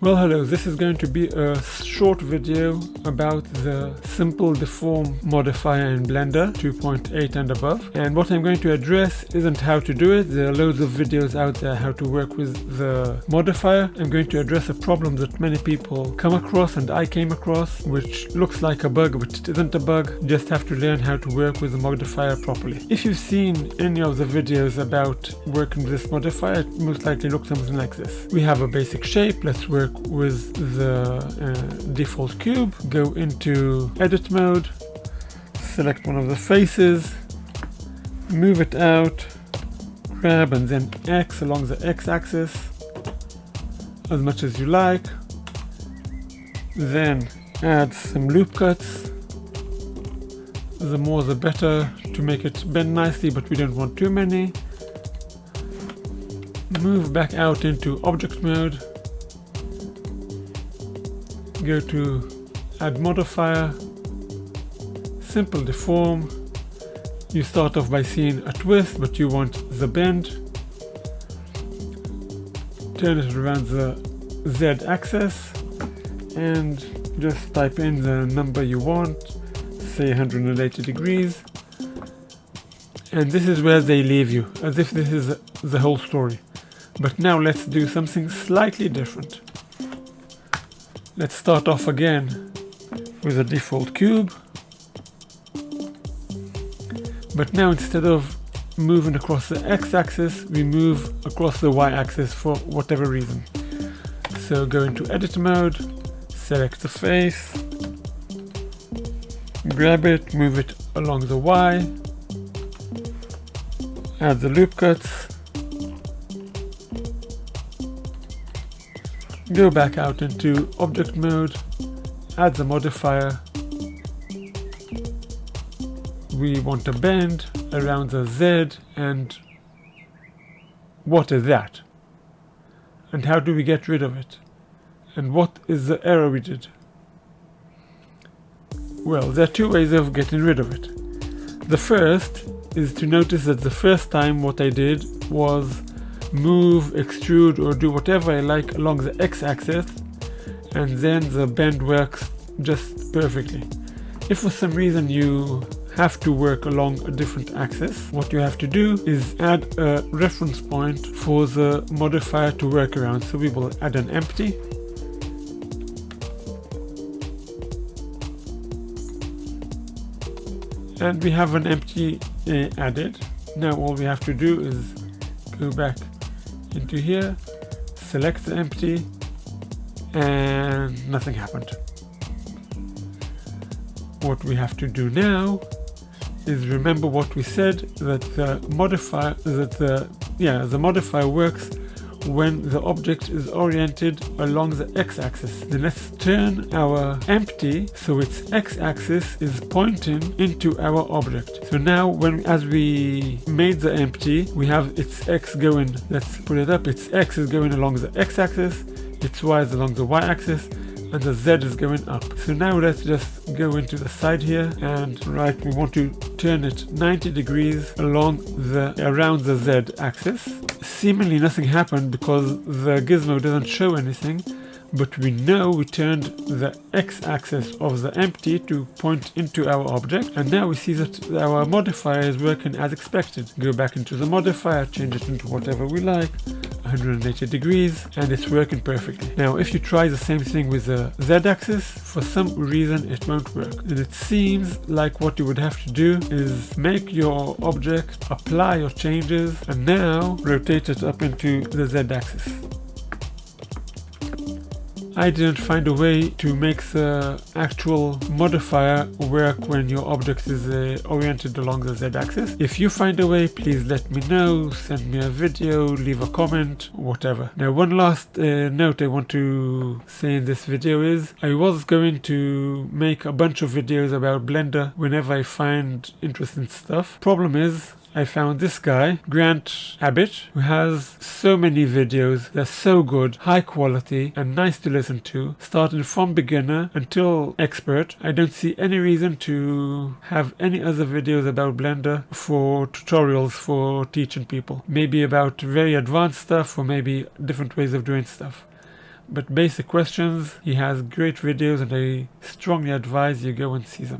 Well, hello, this is going to be a short video about the simple deform modifier in Blender 2.8 and above. And what I'm going to address isn't how to do it. There are loads of videos out there how to work with the modifier. I'm going to address a problem that many people come across and I came across, which looks like a bug, but it isn't a bug. You just have to learn how to work with the modifier properly. If you've seen any of the videos about working with this modifier, it most likely looks something like this. We have a basic shape. Let's work with the default cube, go into edit mode, select one of the faces, move it out, grab and then X along the x-axis as much as you like, then add some loop cuts, the more the better, to make it bend nicely, but we don't want too many. Move back out into object mode, go to add modifier, simple deform. You start off by seeing a twist, but you want the bend. Turn it around the Z axis and just type in the number you want, say 180 degrees. And this is where they leave you, as if this is the whole story. But now let's do something slightly different. Let's start off again with a default cube, but now instead of moving across the x-axis, we move across the y-axis for whatever reason. So go into edit mode, select the face, grab it, move it along the y, add the loop cuts, go back out into object mode, add the modifier. We want a bend around the Z, and what is that? And how do we get rid of it? And what is the error we did? Well, there are two ways of getting rid of it. The first is to notice that the first time what I did was move, extrude, or do whatever I like along the x-axis, and then the bend works just perfectly. If for some reason you have to work along a different axis, what you have to do is add a reference point for the modifier to work around. So we will add an empty, and we have an empty added. Now all we have to do is go back into here, select the empty, and nothing happened. What we have to do now is remember what we said, that the modifier works when the object is oriented along the x-axis. Then let's turn our empty so its x-axis is pointing into our object. So now as we made the empty, we have its x going, let's put it up, its x is going along the x-axis, its y is along the y-axis, and the Z is going up. So now let's just go into the side here and we want to turn it 90 degrees around the Z axis. Seemingly nothing happened because the gizmo doesn't show anything, but we know we turned the x-axis of the empty to point into our object, and now we see that our modifier is working as expected. Go back into the modifier, change it into whatever we like, 180 degrees, and it's working perfectly. Now if you try the same thing with the z-axis, for some reason it won't work. And it seems like what you would have to do is make your object apply your changes and now rotate it up into the z-axis. I didn't find a way to make the actual modifier work when your object is oriented along the z-axis. If you find a way, please let me know, send me a video, leave a comment, whatever. Now one last note I want to say in this video is I was going to make a bunch of videos about Blender whenever I find interesting stuff. Problem is, I found this guy, Grant Abbott, who has so many videos. They're so good, high quality, and nice to listen to, starting from beginner until expert. I don't see any reason to have any other videos about Blender for tutorials for teaching people. Maybe about very advanced stuff, or maybe different ways of doing stuff. but basic questions, he has great videos and I strongly advise you go and see them.